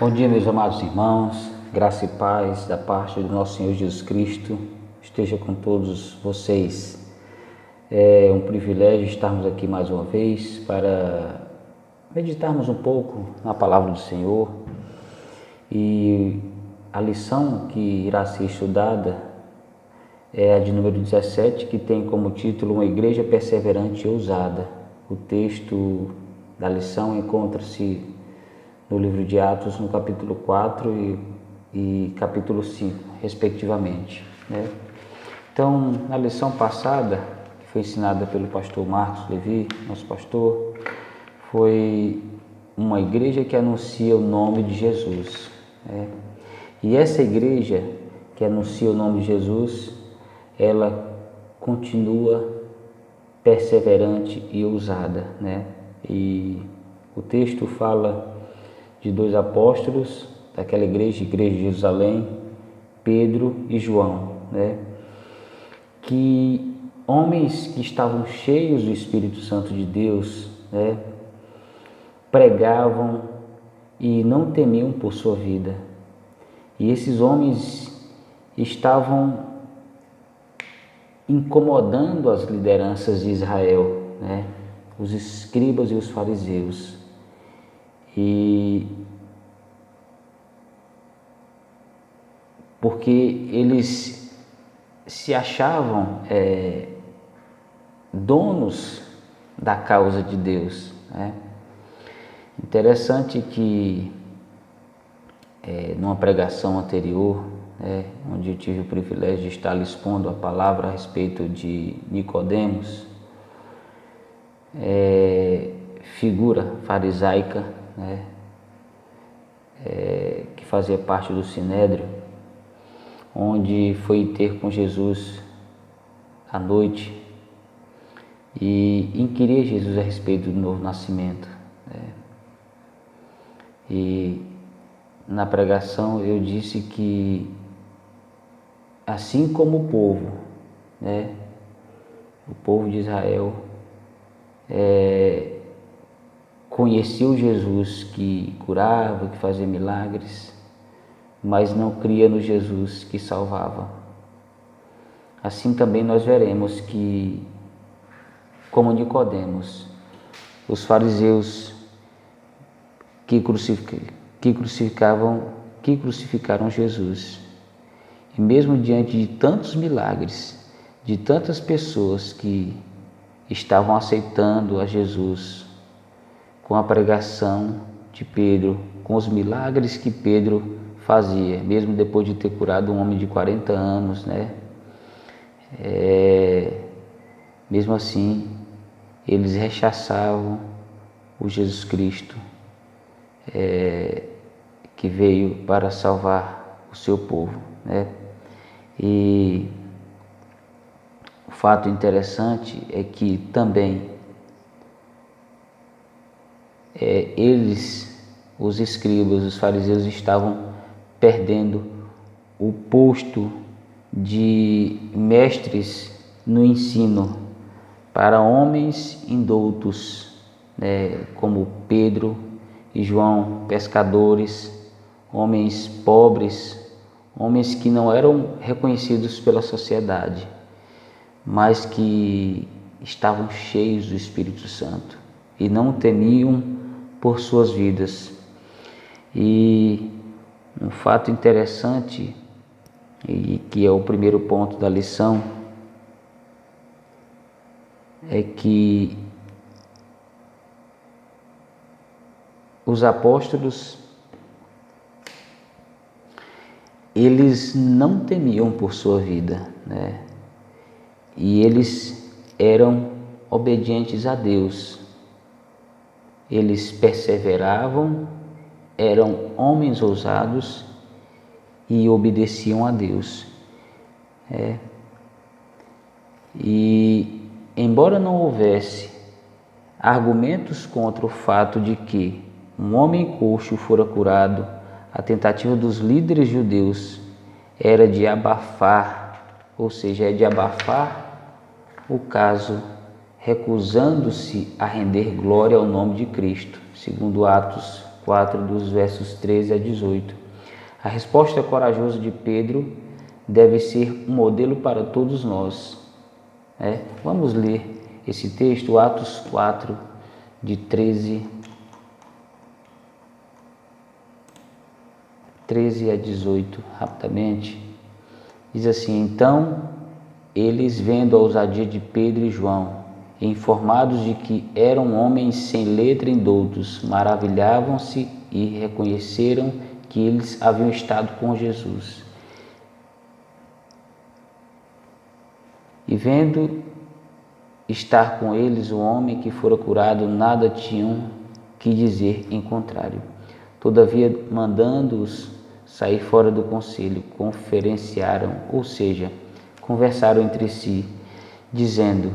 Bom dia, meus amados irmãos, graça e paz da parte do nosso Senhor Jesus Cristo esteja com todos vocês. É um privilégio estarmos aqui mais uma vez para meditarmos um pouco na palavra do Senhor, e a lição que irá ser estudada é a de número 17, que tem como título Uma Igreja Perseverante e Ousada. O texto da lição encontra-se no livro de Atos, no capítulo 4 e capítulo 5, respectivamente, né? Então, na lição passada, que foi ensinada pelo pastor Marcos Levi, nosso pastor, foi uma igreja que anuncia o nome de Jesus, né? E essa igreja que anuncia o nome de Jesus, ela continua perseverante e ousada, né? E o texto fala de dois apóstolos daquela igreja de Jerusalém, Pedro e João, né? Que homens que estavam cheios do Espírito Santo de Deus, né? Pregavam e não temiam por sua vida. E esses homens estavam incomodando as lideranças de Israel, né? Os escribas e os fariseus. E porque eles se achavam donos da causa de Deus, né? Interessante que numa pregação anterior, onde eu tive o privilégio de estar expondo a palavra a respeito de Nicodemos, figura farisaica, né, que fazia parte do Sinédrio, onde foi ter com Jesus à noite e inquiria Jesus a respeito do novo nascimento, né? E na pregação eu disse que, assim como o povo, né, o povo de Israel conhecia o Jesus que curava, que fazia milagres, mas não cria no Jesus que salvava. Assim também nós veremos que, como Nicodemos, os fariseus que crucificaram Jesus, e mesmo diante de tantos milagres, de tantas pessoas que estavam aceitando a Jesus, com a pregação de Pedro, com os milagres que Pedro fazia, mesmo depois de ter curado um homem de 40 anos, né? Mesmo assim, eles rechaçavam o Jesus Cristo, que veio para salvar o seu povo, né? E o fato interessante é que também eles, os escribas, os fariseus, estavam perdendo o posto de mestres no ensino para homens indoutos, né, como Pedro e João, pescadores, homens pobres, homens que não eram reconhecidos pela sociedade, mas que estavam cheios do Espírito Santo e não temiam por suas vidas. E um fato interessante, e que é o primeiro ponto da lição, é que os apóstolos, eles não temiam por sua vida, né? E eles eram obedientes a Deus. Eles perseveravam, eram homens ousados e obedeciam a Deus. E embora não houvesse argumentos contra o fato de que um homem coxo fora curado, a tentativa dos líderes judeus era de abafar, ou seja, de abafar o caso, recusando-se a render glória ao nome de Cristo, segundo Atos 4, dos versos 13 a 18. A resposta corajosa de Pedro deve ser um modelo para todos nós. Vamos ler esse texto, Atos 4, de 13 a 18, rapidamente. Diz assim: então eles, vendo a ousadia de Pedro e João, informados de que eram homens sem letra e doutos, maravilhavam-se e reconheceram que eles haviam estado com Jesus. E vendo estar com eles o homem que fora curado, nada tinham que dizer em contrário. Todavia, mandando-os sair fora do conselho, conferenciaram, ou seja, conversaram entre si, dizendo: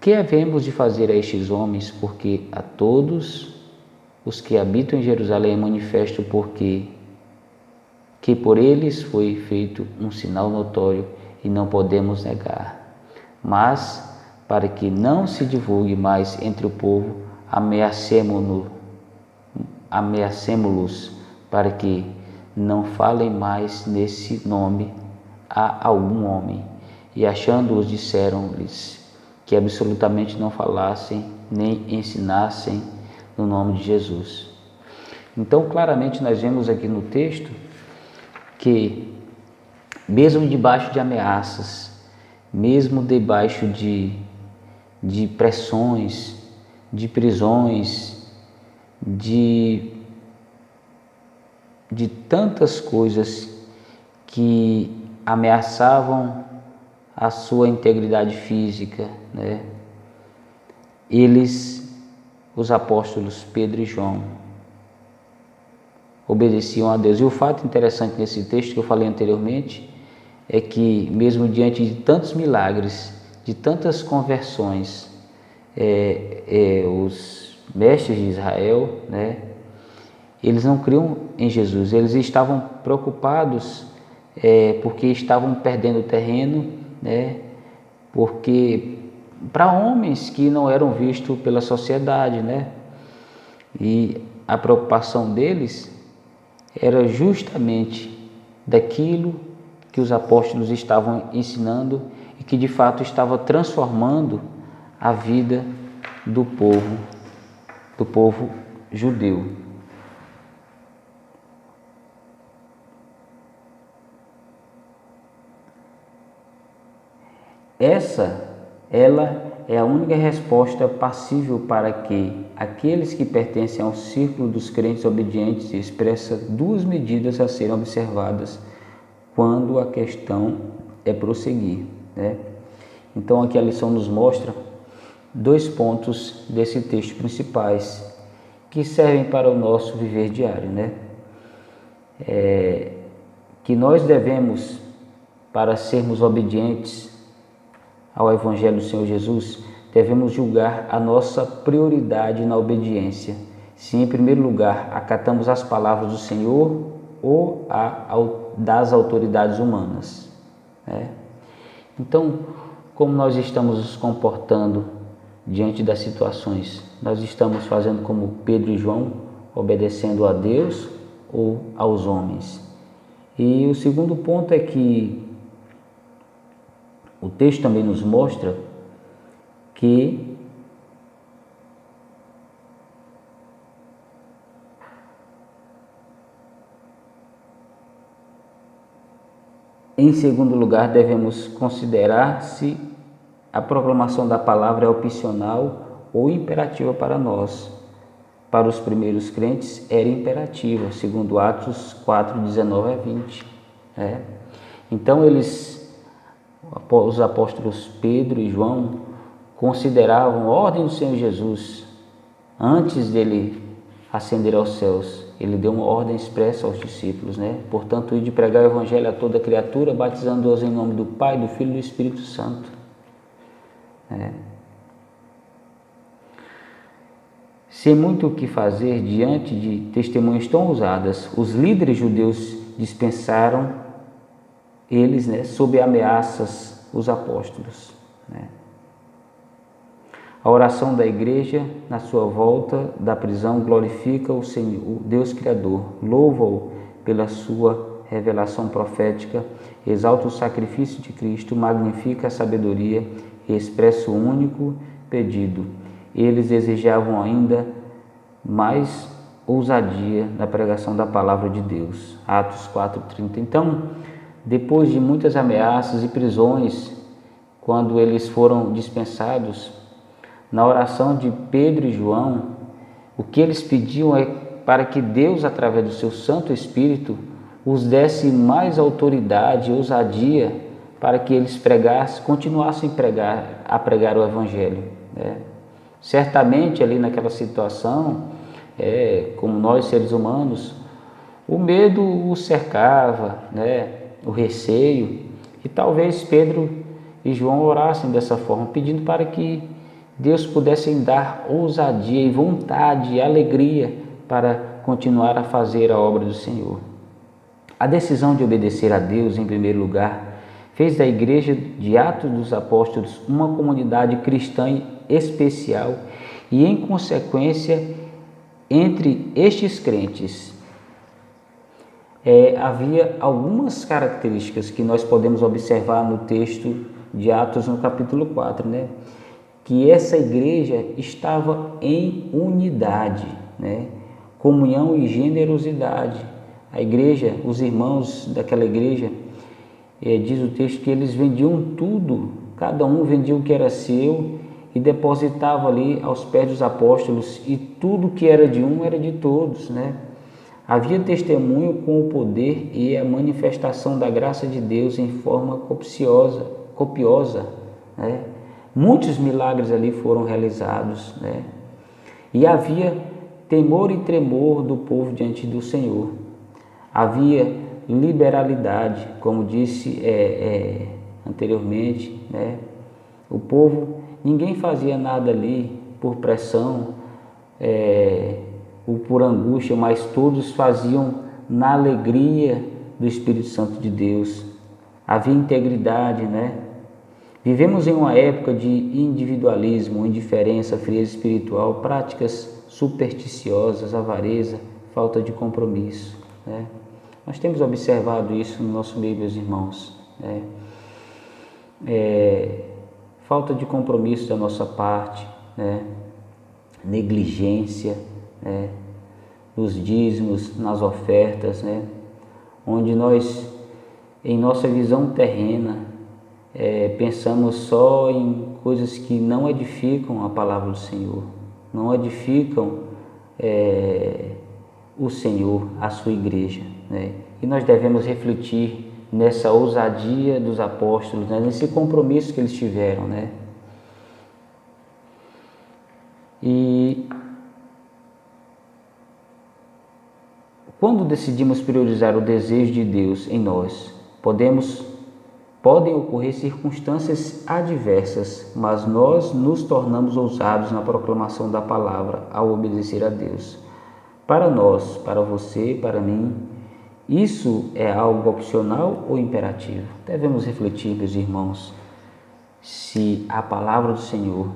que havemos de fazer a estes homens? Porque a todos os que habitam em Jerusalém é manifesto que por eles foi feito um sinal notório e não podemos negar. Mas, para que não se divulgue mais entre o povo, ameacemo-los para que não falem mais nesse nome a algum homem. E achando-os, disseram-lhes que absolutamente não falassem nem ensinassem no nome de Jesus. Então, claramente nós vemos aqui no texto que, mesmo debaixo de ameaças, mesmo debaixo de pressões, de prisões, de tantas coisas que ameaçavam a sua integridade física, eles, os apóstolos Pedro e João, obedeciam a Deus. E o fato interessante nesse texto que eu falei anteriormente é que, mesmo diante de tantos milagres, de tantas conversões, os mestres de Israel, eles não criam em Jesus, eles estavam preocupados porque estavam perdendo terreno, porque para homens que não eram vistos pela sociedade, e a preocupação deles era justamente daquilo que os apóstolos estavam ensinando e que de fato estava transformando a vida do povo judeu. Ela é a única resposta passível para que aqueles que pertencem ao círculo dos crentes obedientes expressa duas medidas a serem observadas quando a questão é prosseguir. Então aqui a lição nos mostra dois pontos desse texto principais que servem para o nosso viver diário, que nós devemos, para sermos obedientes ao Evangelho do Senhor Jesus, devemos julgar a nossa prioridade na obediência. Se em primeiro lugar acatamos as palavras do Senhor ou das autoridades humanas. Então, como nós estamos nos comportando diante das situações? Nós estamos fazendo como Pedro e João, obedecendo a Deus ou aos homens? E o segundo ponto é que o texto também nos mostra que em segundo lugar devemos considerar se a proclamação da palavra é opcional ou imperativa para nós. Para os primeiros crentes era imperativa, segundo Atos 4, 19 a 20. Então os apóstolos Pedro e João consideravam a ordem do Senhor Jesus antes dele ascender aos céus. Ele deu uma ordem expressa aos discípulos, Portanto, ir de pregar o evangelho a toda criatura, batizando-os em nome do Pai, do Filho e do Espírito Santo. Sem muito o que fazer diante de testemunhas tão ousadas, os líderes judeus dispensaram sob ameaças os apóstolos. A oração da igreja na sua volta da prisão glorifica o Senhor, o Deus Criador, louva-o pela sua revelação profética, exalta o sacrifício de Cristo, magnifica a sabedoria e expressa o único pedido. Eles desejavam ainda mais ousadia na pregação da palavra de Deus. Atos 4:30. Então, depois de muitas ameaças e prisões, quando eles foram dispensados, na oração de Pedro e João, o que eles pediam é para que Deus, através do seu Santo Espírito, os desse mais autoridade e ousadia para que eles continuassem a pregar o Evangelho. Certamente ali naquela situação, como nós seres humanos, o medo o cercava, o receio, e talvez Pedro e João orassem dessa forma, pedindo para que Deus pudesse dar ousadia e vontade e alegria para continuar a fazer a obra do Senhor. A decisão de obedecer a Deus em primeiro lugar fez da Igreja de Atos dos Apóstolos uma comunidade cristã especial e, em consequência, entre estes crentes havia algumas características que nós podemos observar no texto de Atos no capítulo 4, que essa igreja estava em unidade, comunhão e generosidade. A igreja, os irmãos daquela igreja, diz o texto que eles vendiam tudo, cada um vendia o que era seu e depositava ali aos pés dos apóstolos, e tudo que era de um era de todos, Havia testemunho com o poder e a manifestação da graça de Deus em forma copiosa, Muitos milagres ali foram realizados, E havia temor e tremor do povo diante do Senhor. Havia liberalidade, como disse anteriormente, O povo, ninguém fazia nada ali por pressão, ou por angústia, mas todos faziam na alegria do Espírito Santo de Deus. Havia integridade, Vivemos em uma época de individualismo, indiferença, frieza espiritual, práticas supersticiosas, avareza, falta de compromisso, Nós temos observado isso no nosso meio, meus irmãos, falta de compromisso da nossa parte, negligência, nos dízimos, nas ofertas, onde nós, em nossa visão terrena, pensamos só em coisas que não edificam a palavra do Senhor, não edificam o Senhor, a sua igreja, E nós devemos refletir nessa ousadia dos apóstolos, nesse compromisso que eles tiveram, E quando decidimos priorizar o desejo de Deus em nós, podem ocorrer circunstâncias adversas, mas nós nos tornamos ousados na proclamação da palavra ao obedecer a Deus. Para nós, para você, para mim, isso é algo opcional ou imperativo? Devemos refletir, meus irmãos, se a palavra do Senhor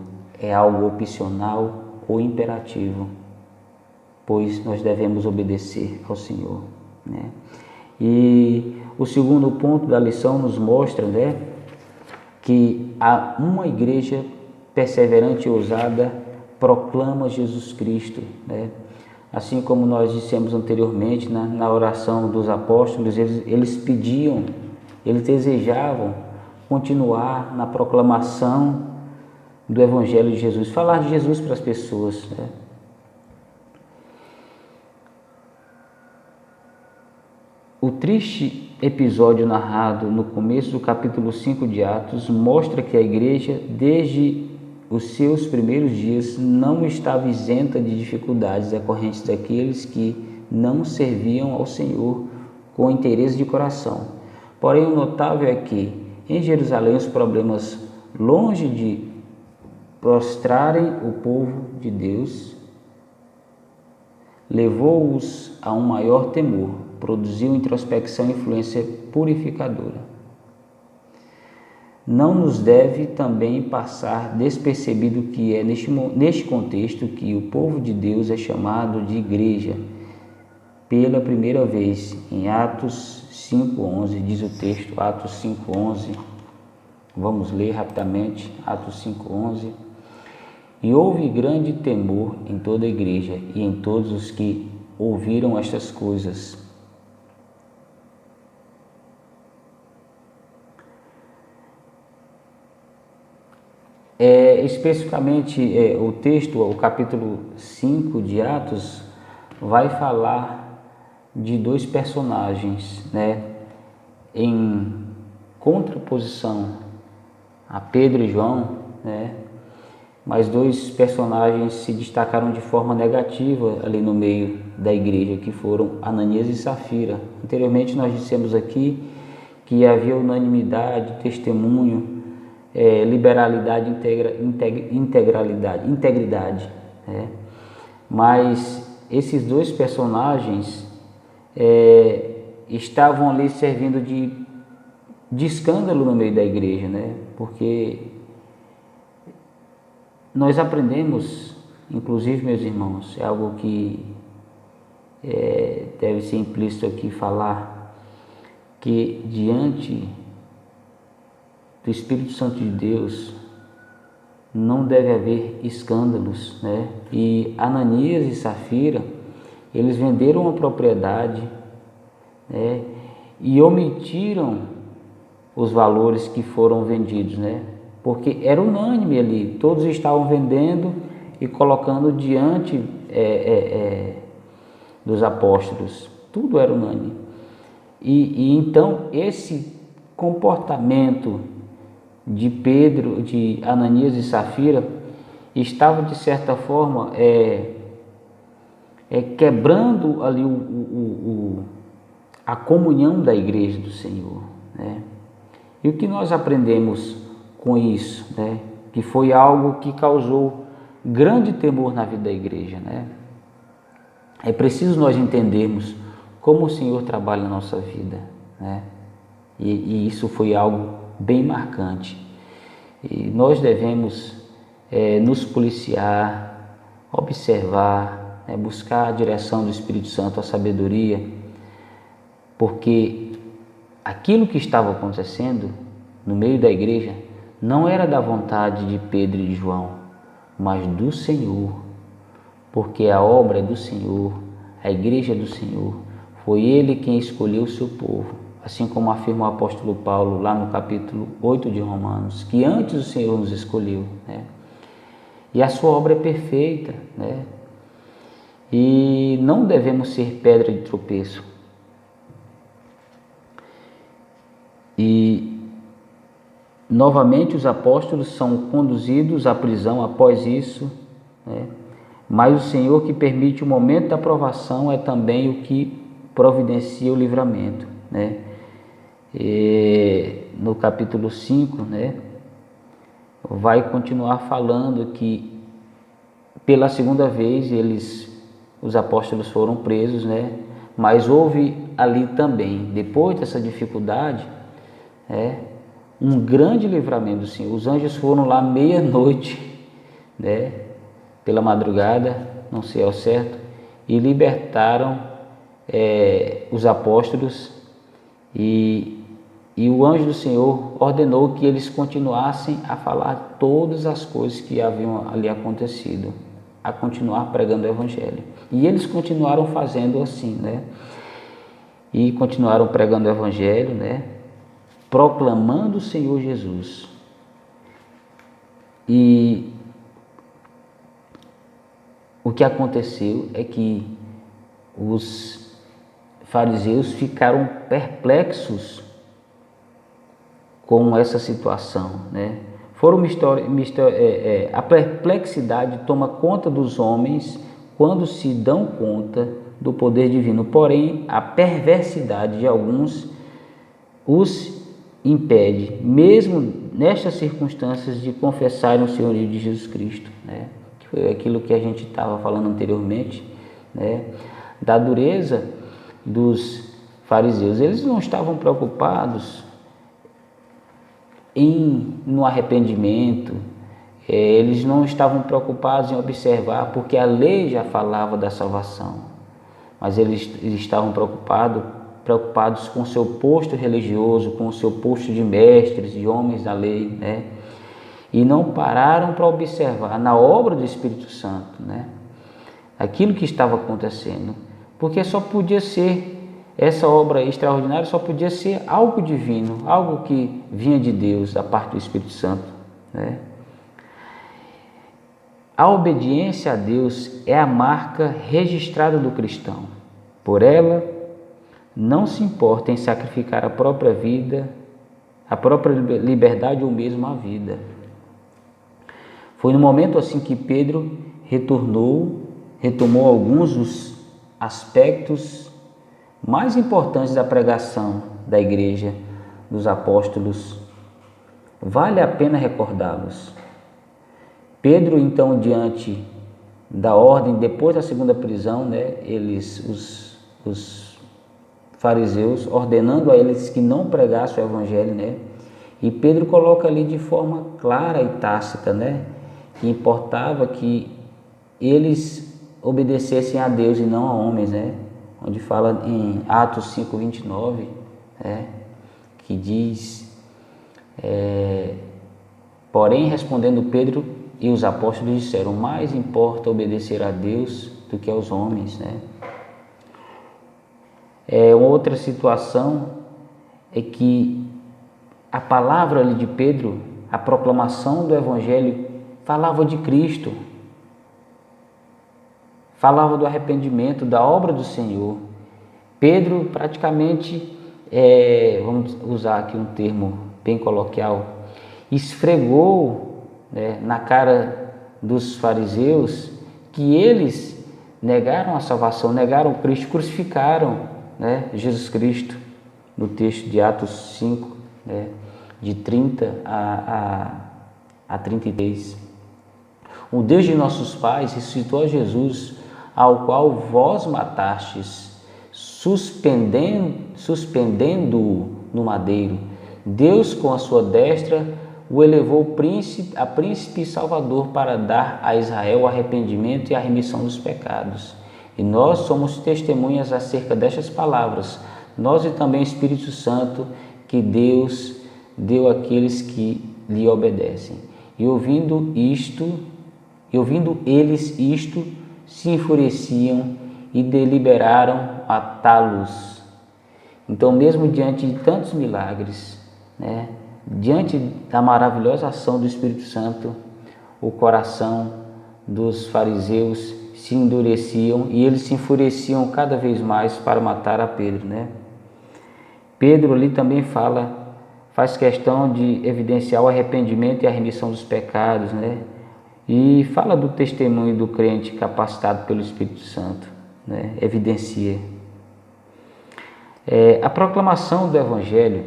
é algo opcional ou imperativo, pois nós devemos obedecer ao Senhor, E o segundo ponto da lição nos mostra, que uma igreja perseverante e ousada proclama Jesus Cristo, Assim como nós dissemos anteriormente, na oração dos apóstolos, eles pediam, eles desejavam continuar na proclamação do Evangelho de Jesus, falar de Jesus para as pessoas, O triste episódio narrado no começo do capítulo 5 de Atos mostra que a igreja, desde os seus primeiros dias, não estava isenta de dificuldades decorrentes daqueles que não serviam ao Senhor com interesse de coração. Porém, o notável é que, em Jerusalém, os problemas, longe de prostrarem o povo de Deus, levou-os a um maior temor, produziu introspecção e influência purificadora. não nos deve também passar despercebido que é neste contexto que o povo de Deus é chamado de igreja pela primeira vez. Em Atos 5:11 diz o texto, Atos 5:11, vamos ler rapidamente, Atos 5:11. E houve grande temor em toda a igreja e em todos os que ouviram estas coisas. Especificamente, o texto, o capítulo 5 de Atos, vai falar de dois personagens, né, em contraposição a Pedro e João, né, mas dois personagens se destacaram de forma negativa ali no meio da igreja, que foram Ananias e Safira. Anteriormente nós dissemos aqui que havia unanimidade, testemunho, liberalidade, integridade, né? Mas esses dois personagens estavam ali servindo de escândalo no meio da igreja, né? Porque nós aprendemos, inclusive, meus irmãos, é algo que deve ser implícito aqui falar, que diante do Espírito Santo de Deus não deve haver escândalos, né? E Ananias e Safira, eles venderam uma propriedade, né, e omitiram os valores que foram vendidos, né? Porque era unânime ali, todos estavam vendendo e colocando diante dos apóstolos, tudo era unânime. E então esse comportamento de Pedro, de Ananias e Safira, estava de certa forma quebrando ali a comunhão da igreja do Senhor, né? E o que nós aprendemos com isso, né? Que foi algo que causou grande temor na vida da igreja, né? É preciso nós entendermos como o Senhor trabalha na nossa vida, né? E isso foi algo bem marcante. E nós devemos nos policiar, observar, buscar a direção do Espírito Santo, a sabedoria, porque aquilo que estava acontecendo no meio da igreja não era da vontade de Pedro e de João, mas do Senhor, porque a obra é do Senhor, a igreja é do Senhor, foi Ele quem escolheu o seu povo, assim como afirma o apóstolo Paulo lá no capítulo 8 de Romanos, que antes o Senhor nos escolheu, né? E a sua obra é perfeita, né? E não devemos ser pedra de tropeço. E novamente os apóstolos são conduzidos à prisão após isso, né? Mas o Senhor que permite o momento da provação é também o que providencia o livramento, né? E no capítulo 5, né, vai continuar falando que pela segunda vez os apóstolos foram presos, né? Mas houve ali também, depois dessa dificuldade, um grande livramento do Senhor. Os anjos foram lá meia-noite, né, pela madrugada, não sei ao certo, e libertaram os apóstolos, e o anjo do Senhor ordenou que eles continuassem a falar todas as coisas que haviam ali acontecido, a continuar pregando o Evangelho. E eles continuaram fazendo assim, né? E continuaram pregando o Evangelho, né? Proclamando o Senhor Jesus. E o que aconteceu é que os fariseus ficaram perplexos com essa situação, né? A perplexidade toma conta dos homens quando se dão conta do poder divino, porém a perversidade de alguns os impede, mesmo nestas circunstâncias, de confessarem o senhorio de Jesus Cristo, né? Que foi aquilo que a gente estava falando anteriormente, né? Da dureza dos fariseus. Eles não estavam preocupados no arrependimento, eles não estavam preocupados em observar, porque a lei já falava da salvação, mas eles estavam preocupados com o seu posto religioso, com o seu posto de mestres, de homens da lei, né? E não pararam para observar na obra do Espírito Santo, né, aquilo que estava acontecendo, porque só podia ser, essa obra extraordinária só podia ser algo divino, algo que vinha de Deus, da parte do Espírito Santo, né? A obediência a Deus é a marca registrada do cristão. Por ela, não se importa em sacrificar a própria vida, a própria liberdade ou mesmo a vida. Foi no momento assim que Pedro retomou alguns dos aspectos mais importantes da pregação da igreja dos apóstolos. Vale a pena recordá-los. Pedro, então, diante da ordem, depois da segunda prisão, né, os fariseus, ordenando a eles que não pregassem o evangelho, né, e Pedro coloca ali de forma clara e tácita, né, que importava que eles obedecessem a Deus e não a homens, né, onde fala em Atos 5:29, né, que diz, porém, respondendo Pedro e os apóstolos disseram, mais importa obedecer a Deus do que aos homens, né. Outra situação é que a palavra ali de Pedro, a proclamação do evangelho, falava de Cristo, falava do arrependimento, da obra do Senhor. Pedro praticamente, vamos usar aqui um termo bem coloquial, esfregou, né, na cara dos fariseus que eles negaram a salvação, negaram Cristo, crucificaram, né, Jesus Cristo, no texto de Atos 5, né, de 30 a 33. O Deus de nossos pais ressuscitou a Jesus, ao qual vós matastes, suspendendo-o no madeiro. Deus, com a sua destra, o elevou a príncipe e salvador para dar a Israel o arrependimento e a remissão dos pecados. E nós somos testemunhas acerca destas palavras, nós e também o Espírito Santo que Deus deu àqueles que lhe obedecem. E ouvindo eles isto, se enfureciam e deliberaram matá-los. Então, mesmo diante de tantos milagres, né, diante da maravilhosa ação do Espírito Santo, o coração dos fariseus se endureciam e eles se enfureciam cada vez mais para matar a Pedro, né? Pedro ali também faz questão de evidenciar o arrependimento e a remissão dos pecados, né? E fala do testemunho do crente capacitado pelo Espírito Santo, né? Evidencia. A proclamação do Evangelho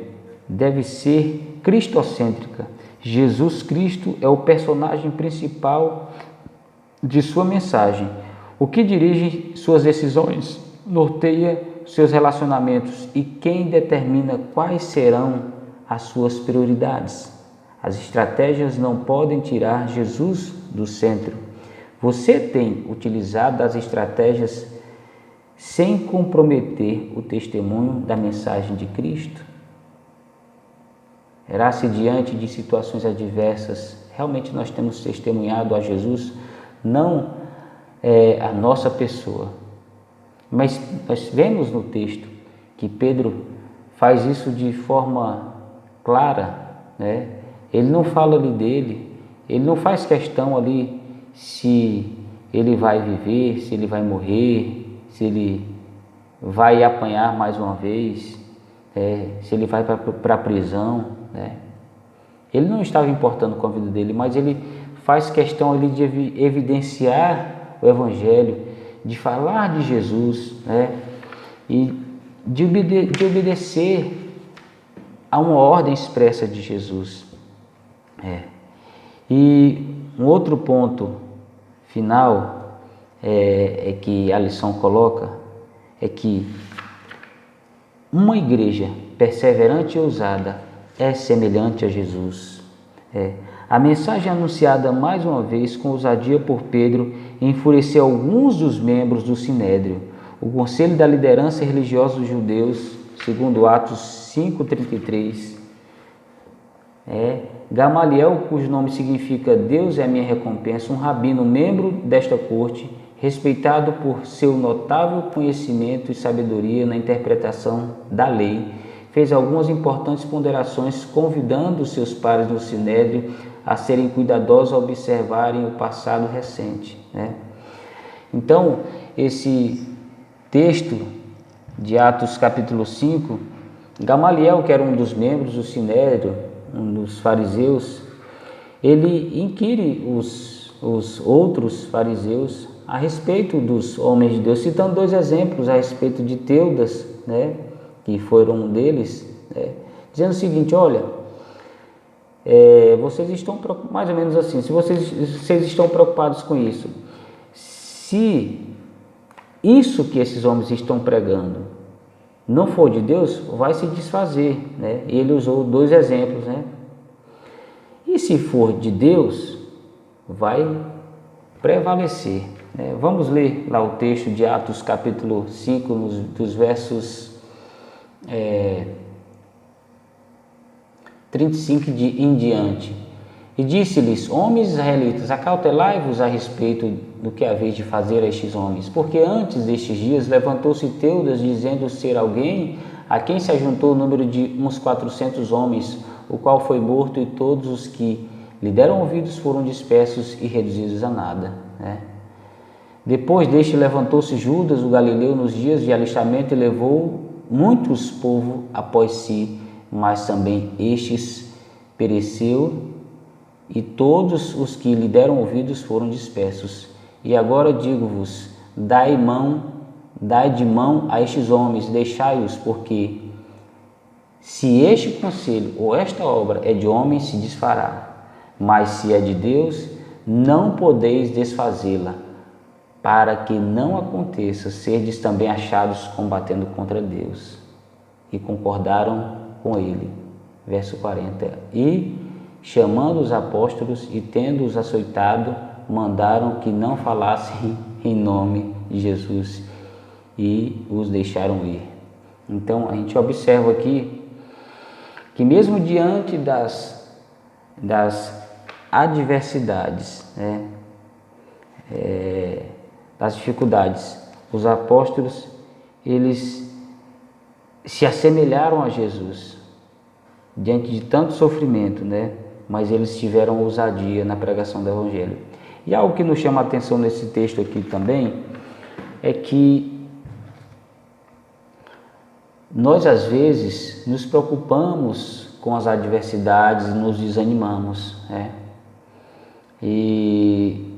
deve ser cristocêntrica. Jesus Cristo é o personagem principal de sua mensagem, o que dirige suas decisões, norteia seus relacionamentos e quem determina quais serão as suas prioridades. As estratégias não podem tirar Jesus do centro. Você tem utilizado as estratégias sem comprometer o testemunho da mensagem de Cristo? Será-se diante de situações adversas, realmente nós temos testemunhado a Jesus, não a nossa pessoa, mas nós vemos no texto que Pedro faz isso de forma clara, né? Ele não fala ali dele, ele não faz questão ali se ele vai viver, se ele vai morrer, se ele vai apanhar mais uma vez, se ele vai para a prisão, né? Ele não estava importando com a vida dele, mas ele faz questão ali de evidenciar o Evangelho, de falar de Jesus, né? E de obedecer a uma ordem expressa de Jesus. E um outro ponto final que a lição coloca é que uma igreja perseverante e ousada é semelhante a Jesus. A mensagem anunciada mais uma vez com ousadia por Pedro enfureceu alguns dos membros do Sinédrio. O Conselho da Liderança Religiosa dos Judeus, segundo Atos 5,33, Gamaliel, cujo nome significa Deus é a minha recompensa, um rabino membro desta corte, respeitado por seu notável conhecimento e sabedoria na interpretação da lei, fez algumas importantes ponderações, convidando seus pares no Sinédrio a serem cuidadosos a observarem o passado recente. Então, esse texto de Atos capítulo 5, Gamaliel, que era um dos membros do Sinédrio, um dos fariseus, ele inquire os outros fariseus a respeito dos homens de Deus, citando dois exemplos a respeito de Teudas, que foram um deles, dizendo o seguinte: olha, vocês estão mais ou menos assim, se vocês estão preocupados com isso, se isso que esses homens estão pregando não for de Deus, vai se desfazer, E ele usou dois exemplos, E se for de Deus, vai prevalecer. Vamos ler lá o texto de Atos capítulo 5, dos versos 35 em diante. E disse-lhes: homens israelitas, acautelai-vos a respeito do que haveis de fazer a estes homens, porque antes destes dias levantou-se Teudas, dizendo ser alguém a quem se ajuntou o número de uns 400 homens, o qual foi morto, e todos os que lhe deram ouvidos foram dispersos e reduzidos a nada. Depois deste levantou-se Judas, o galileu, nos dias de alistamento, e levou muitos povo após si, mas também estes pereceu, e todos os que lhe deram ouvidos foram dispersos. E agora digo-vos: dai de mão a estes homens, deixai-os, porque se este conselho ou esta obra é de homem, se desfará, mas se é de Deus, não podeis desfazê-la, para que não aconteça serdes também achados combatendo contra Deus. E concordaram com ele. Verso 40. E, chamando os apóstolos e tendo-os açoitado, mandaram que não falassem em nome de Jesus e os deixaram ir. Então, a gente observa aqui que mesmo diante das adversidades, das dificuldades, os apóstolos, eles se assemelharam a Jesus diante de tanto sofrimento, mas eles tiveram ousadia na pregação do Evangelho. E algo que nos chama a atenção nesse texto aqui também é que nós às vezes nos preocupamos com as adversidades, nos desanimamos, e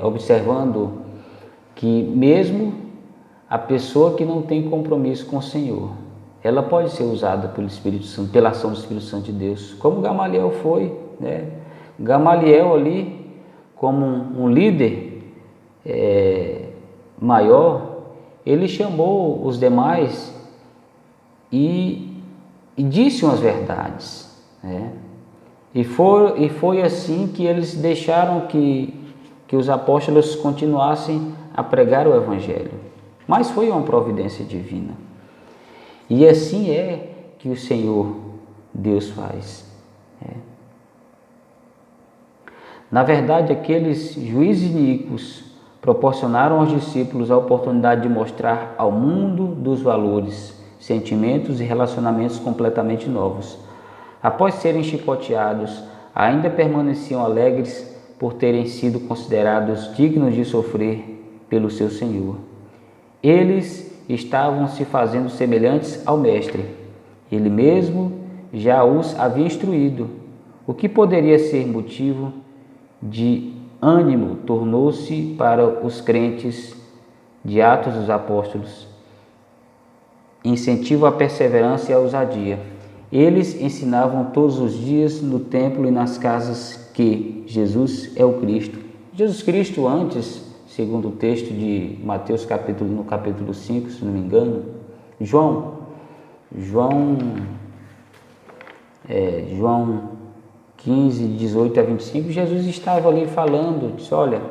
observando que mesmo a pessoa que não tem compromisso com o Senhor, ela pode ser usada pelo Espírito Santo, pela ação do Espírito Santo de Deus, como Gamaliel foi, Gamaliel ali, como um líder maior, ele chamou os demais e disse umas verdades, E foi assim que eles deixaram que os apóstolos continuassem a pregar o Evangelho. Mas foi uma providência divina. E assim é que o Senhor Deus faz. Na verdade, aqueles juízes iníquos proporcionaram aos discípulos a oportunidade de mostrar ao mundo dos valores, sentimentos e relacionamentos completamente novos. Após serem chicoteados, ainda permaneciam alegres por terem sido considerados dignos de sofrer pelo seu Senhor. Eles estavam se fazendo semelhantes ao Mestre. Ele mesmo já os havia instruído. O que poderia ser motivo de ânimo tornou-se para os crentes de Atos dos Apóstolos incentivo à perseverança e à ousadia. Eles ensinavam todos os dias no templo e nas casas que Jesus é o Cristo. Jesus Cristo antes, segundo o texto de Mateus no capítulo 5, se não me engano, João 15, 18 a 25, Jesus estava ali falando, disse, olha,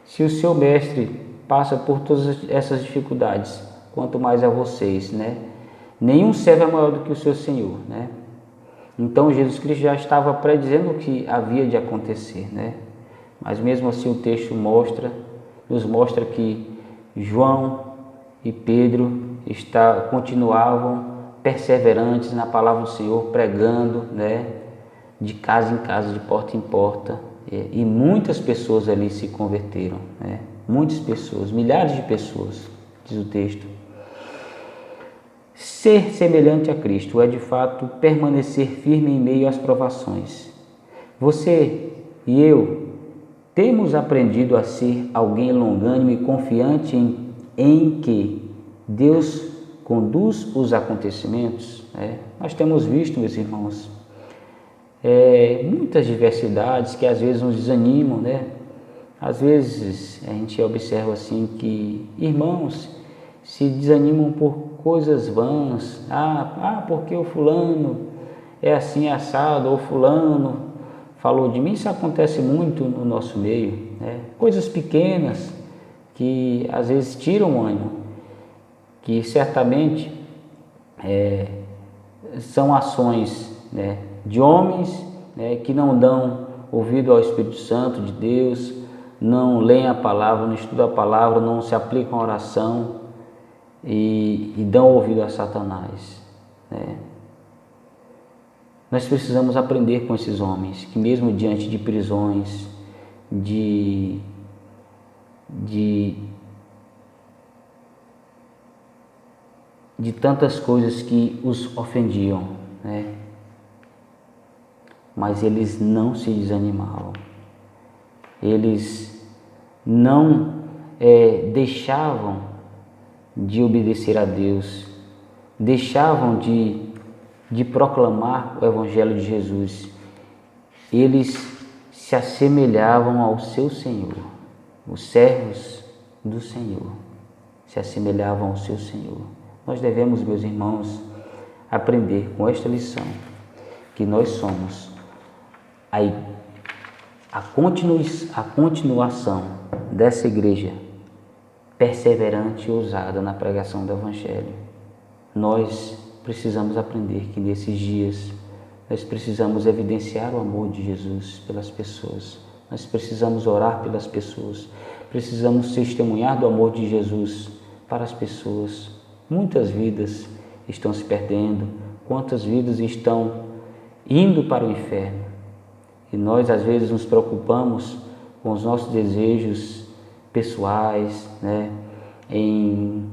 se o seu mestre passa por todas essas dificuldades, quanto mais a vocês, né? Nenhum servo é maior do que o seu Senhor, né? Então Jesus Cristo já estava predizendo o que havia de acontecer, né? Mas mesmo assim o texto nos mostra que João e Pedro continuavam perseverantes na palavra do Senhor, pregando, né? De casa em casa, de porta em porta, e muitas pessoas ali se converteram, né? Muitas pessoas, milhares de pessoas, diz o texto. Ser semelhante a Cristo é de fato permanecer firme em meio às provações. Você e eu temos aprendido a ser alguém longânimo e confiante em que Deus conduz os acontecimentos, né? Nós temos visto, meus irmãos, muitas diversidades que às vezes nos desanimam, né? Às vezes a gente observa assim que irmãos se desanimam por coisas vãs, porque o fulano é assim assado, ou fulano falou de mim. Isso acontece muito no nosso meio, né? Coisas pequenas que às vezes tiram o ânimo, que certamente são ações, né, de homens, né, que não dão ouvido ao Espírito Santo de Deus, não leem a palavra, não estudam a palavra, não se aplicam à oração e dão ouvido a Satanás, né? Nós precisamos aprender com esses homens que mesmo diante de prisões, de tantas coisas que os ofendiam, né? Mas eles não se desanimavam, eles não deixavam de obedecer a Deus, deixavam de proclamar o Evangelho de Jesus. Eles se assemelhavam ao seu Senhor, os servos do Senhor se assemelhavam ao seu Senhor. Nós devemos, meus irmãos, aprender com esta lição que nós somos a continuação dessa igreja perseverante e ousada na pregação do Evangelho. Nós precisamos aprender que nesses dias nós precisamos evidenciar o amor de Jesus pelas pessoas. Nós precisamos orar pelas pessoas. Precisamos testemunhar do amor de Jesus para as pessoas. Muitas vidas estão se perdendo. Quantas vidas estão indo para o inferno? E nós às vezes nos preocupamos com os nossos desejos pessoais, né? Em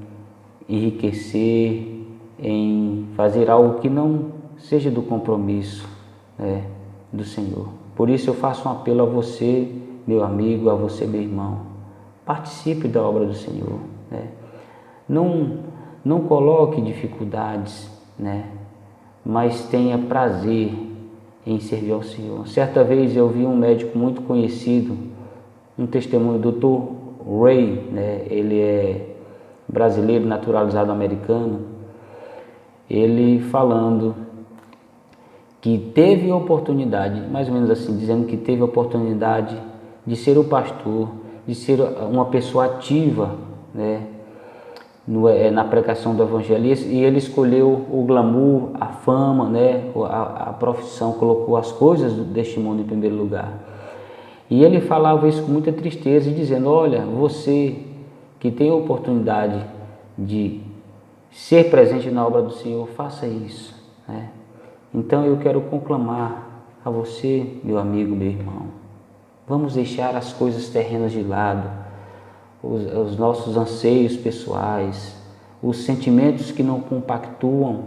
enriquecer, em fazer algo que não seja do compromisso, né, do Senhor. Por isso eu faço um apelo a você, meu amigo, a você, meu irmão. Participe da obra do Senhor, né? Não coloque dificuldades, né? Mas tenha prazer em servir ao Senhor. Certa vez eu vi um médico muito conhecido, um testemunho do Dr. Ray, né? Ele é brasileiro naturalizado americano. Ele falando que teve oportunidade, mais ou menos assim, dizendo que teve oportunidade de ser o pastor, de ser uma pessoa ativa, né, na pregação do Evangelho, e ele escolheu o glamour, a fama, né, a profissão, colocou as coisas deste mundo em primeiro lugar. E ele falava isso com muita tristeza, dizendo: olha, você que tem a oportunidade de ser presente na obra do Senhor, faça isso, né? Então eu quero conclamar a você, meu amigo, meu irmão, vamos deixar as coisas terrenas de lado, os nossos anseios pessoais, os sentimentos que não compactuam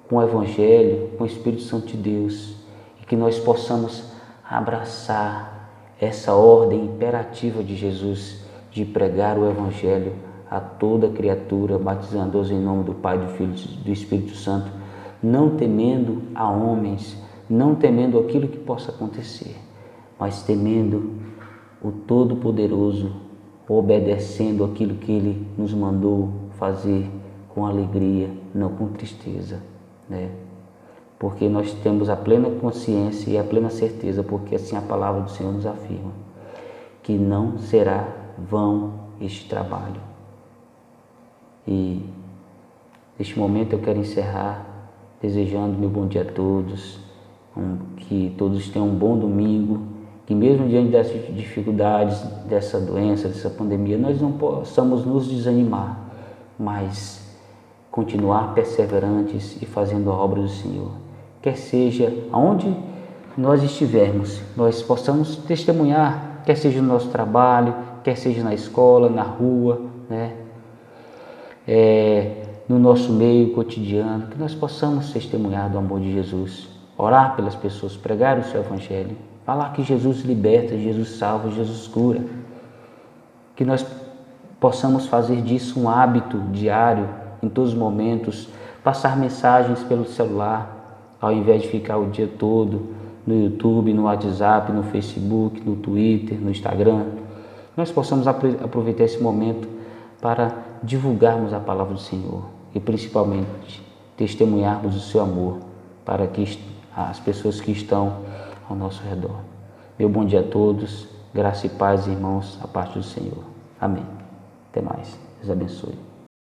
com o Evangelho, com o Espírito Santo de Deus, e que nós possamos abraçar essa ordem imperativa de Jesus de pregar o Evangelho a toda criatura, batizando-os em nome do Pai, do Filho e do Espírito Santo, não temendo a homens, não temendo aquilo que possa acontecer, mas temendo o Todo-Poderoso, obedecendo aquilo que Ele nos mandou fazer com alegria, não com tristeza, né? Porque nós temos a plena consciência e a plena certeza, porque assim a palavra do Senhor nos afirma, que não será vão este trabalho. E neste momento eu quero encerrar desejando meu bom dia a todos, que todos tenham um bom domingo, que mesmo diante dessas dificuldades, dessa doença, dessa pandemia, nós não possamos nos desanimar, mas continuar perseverantes e fazendo a obra do Senhor. Quer seja aonde nós estivermos, nós possamos testemunhar, quer seja no nosso trabalho, quer seja na escola, na rua, né? No nosso meio cotidiano, que nós possamos testemunhar do amor de Jesus, orar pelas pessoas, pregar o seu evangelho, falar que Jesus liberta, Jesus salva, Jesus cura, que nós possamos fazer disso um hábito diário, em todos os momentos, passar mensagens pelo celular, ao invés de ficar o dia todo no YouTube, no WhatsApp, no Facebook, no Twitter, no Instagram. Nós possamos aproveitar esse momento para divulgarmos a palavra do Senhor e principalmente testemunharmos o seu amor para que as pessoas que estão ao nosso redor. Meu bom dia a todos, graça e paz, irmãos, a parte do Senhor. Amém. Até mais. Deus abençoe.